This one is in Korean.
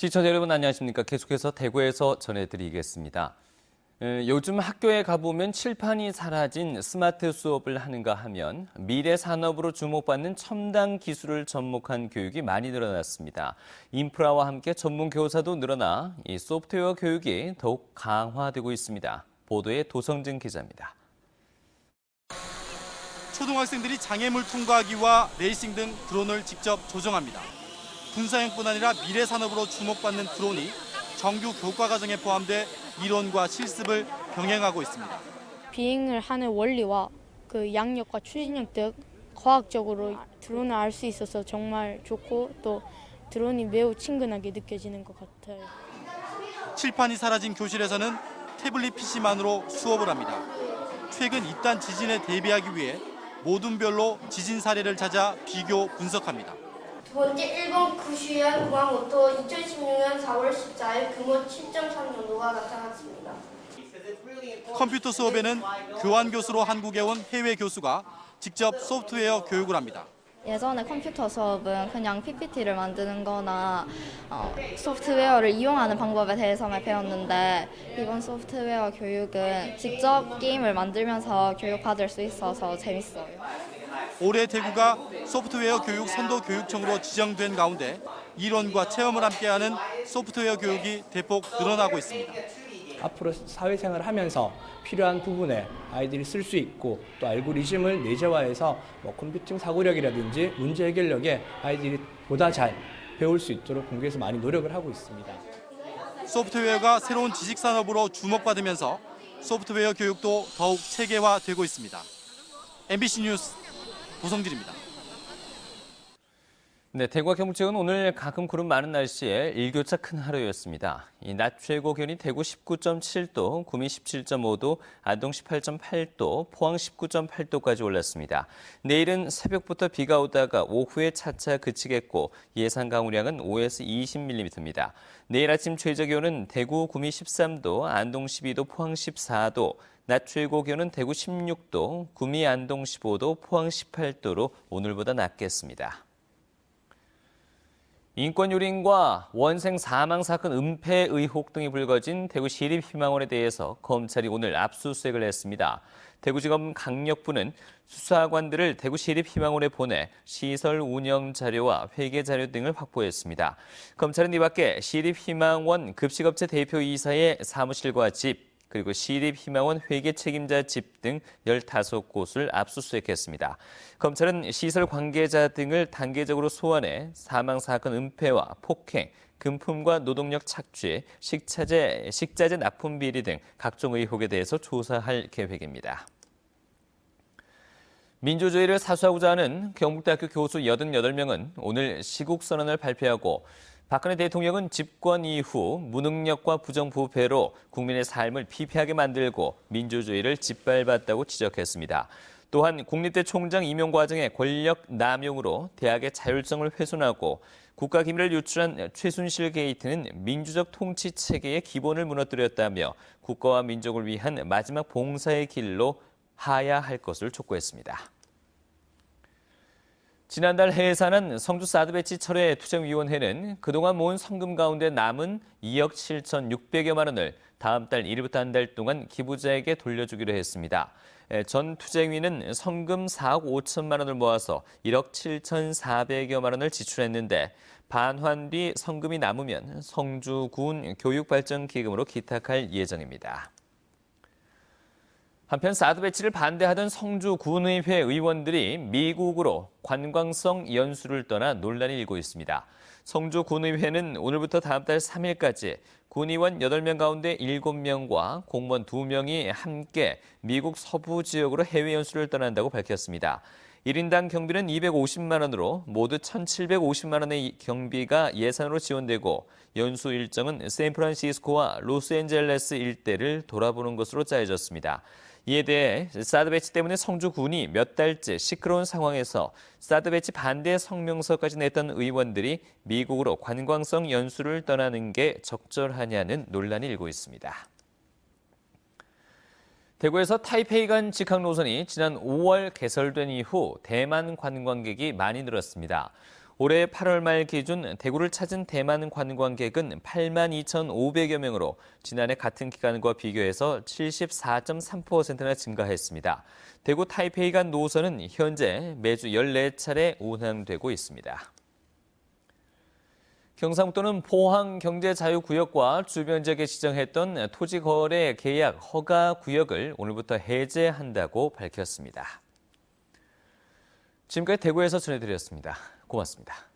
시청자 여러분 안녕하십니까. 계속해서 대구에서 전해드리겠습니다. 요즘 학교에 가보면 칠판이 사라진 스마트 수업을 하는가 하면 미래 산업으로 주목받는 첨단 기술을 접목한 교육이 많이 늘어났습니다. 인프라와 함께 전문 교사도 늘어나 이 소프트웨어 교육이 더욱 강화되고 있습니다. 보도에 도성진 기자입니다. 초등학생들이 장애물 통과하기와 레이싱 등 드론을 직접 조종합니다. 군사용뿐 아니라 미래 산업으로 주목받는 드론이 정규 교과 과정에 포함돼 이론과 실습을 병행하고 있습니다. 비행을 하는 원리와 그 양력과 추진력 등 과학적으로 드론을 알 수 있어서 정말 좋고 또 드론이 매우 친근하게 느껴지는 것 같아요. 칠판이 사라진 교실에서는 태블릿 PC만으로 수업을 합니다. 최근 잇단 지진에 대비하기 위해 모둠별로 지진 사례를 찾아 비교 분석합니다. 두 번째 일본 구슈현 구마모토 2016년 4월 14일 규모 7.3정도가 나타났습니다. 컴퓨터 수업에는 교환 교수로 한국에 온 해외 교수가 직접 소프트웨어 교육을 합니다. 예전에 컴퓨터 수업은 그냥 PPT를 만드는 거나 소프트웨어를 이용하는 방법에 대해서만 배웠는데 이번 소프트웨어 교육은 직접 게임을 만들면서 교육받을 수 있어서 재밌어요. 올해 대구가 소프트웨어 교육 선도 교육청으로 지정된 가운데 이론과 체험을 함께하는 소프트웨어 교육이 대폭 늘어나고 있습니다. 앞으로 사회생활을 하면서 필요한 부분에 아이들이 쓸 수 있고 또 알고리즘을 내재화해서 컴퓨팅 사고력이라든지 문제 해결력에 아이들이 보다 잘 배울 수 있도록 공부에서 많이 노력을 하고 있습니다. 소프트웨어가 새로운 지식 산업으로 주목받으면서 소프트웨어 교육도 더욱 체계화되고 있습니다. MBC 뉴스 도성진입니다. 네, 대구와 경북지역은 오늘 가끔 구름 많은 날씨에 일교차 큰 하루였습니다. 이 낮 최고 기온이 대구 19.7도, 구미 17.5도, 안동 18.8도, 포항 19.8도까지 올랐습니다. 내일은 새벽부터 비가 오다가 오후에 차차 그치겠고 예상 강우량은 5에서 20mm입니다. 내일 아침 최저 기온은 대구, 구미 13도, 안동 12도, 포항 14도, 낮 최고 기온은 대구 16도, 구미, 안동 15도, 포항 18도로 오늘보다 낮겠습니다. 인권유린과 원생 사망 사건 은폐 의혹 등이 불거진 대구 시립희망원에 대해서 검찰이 오늘 압수수색을 했습니다. 대구지검 강력부는 수사관들을 대구 시립희망원에 보내 시설 운영 자료와 회계 자료 등을 확보했습니다. 검찰은 이 밖에 시립희망원 급식업체 대표이사의 사무실과 집, 그리고 시립희망원 회계 책임자 집 등 15곳을 압수수색했습니다. 검찰은 시설 관계자 등을 단계적으로 소환해 사망 사건 은폐와 폭행, 금품과 노동력 착취, 식자재 납품 비리 등 각종 의혹에 대해서 조사할 계획입니다. 민주주의를 사수하고자 하는 경북대학교 교수 88명은 오늘 시국선언을 발표하고 박근혜 대통령은 집권 이후 무능력과 부정부패로 국민의 삶을 피폐하게 만들고 민주주의를 짓밟았다고 지적했습니다. 또한 국립대 총장 임용 과정의 권력 남용으로 대학의 자율성을 훼손하고 국가기밀을 유출한 최순실 게이트는 민주적 통치 체계의 기본을 무너뜨렸다며 국가와 민족을 위한 마지막 봉사의 길로 하야할 것을 촉구했습니다. 지난달 해산한 성주 사드배치 철회 투쟁위원회는 그동안 모은 성금 가운데 남은 2억 7,600여만 원을 다음 달 1일부터 한 달 동안 기부자에게 돌려주기로 했습니다. 전 투쟁위는 성금 4억 5천만 원을 모아서 1억 7,400여만 원을 지출했는데 반환 뒤 성금이 남으면 성주군 교육발전기금으로 기탁할 예정입니다. 한편 사드 배치를 반대하던 성주군의회 의원들이 미국으로 관광성 연수를 떠나 논란이 일고 있습니다. 성주군의회는 오늘부터 다음 달 3일까지 군의원 8명 가운데 7명과 공무원 2명이 함께 미국 서부 지역으로 해외 연수를 떠난다고 밝혔습니다. 1인당 경비는 250만 원으로 모두 1,750만 원의 경비가 예산으로 지원되고 연수 일정은 샌프란시스코와 로스앤젤레스 일대를 돌아보는 것으로 짜여졌습니다. 이에 대해 사드 배치 때문에 성주군이 몇 달째 시끄러운 상황에서 사드 배치 반대 성명서까지 냈던 의원들이 미국으로 관광성 연수를 떠나는 게 적절하냐는 논란이 일고 있습니다. 대구에서 타이페이 간 직항 노선이 지난 5월 개설된 이후 대만 관광객이 많이 늘었습니다. 올해 8월 말 기준 대구를 찾은 대만 관광객은 8만 2,500여 명으로 지난해 같은 기간과 비교해서 74.3%나 증가했습니다. 대구 타이페이 간 노선은 현재 매주 14차례 운항되고 있습니다. 경상북도는 포항경제자유구역과 주변 지역에 지정했던 토지거래 계약 허가 구역을 오늘부터 해제한다고 밝혔습니다. 지금까지 대구에서 전해드렸습니다. 고맙습니다.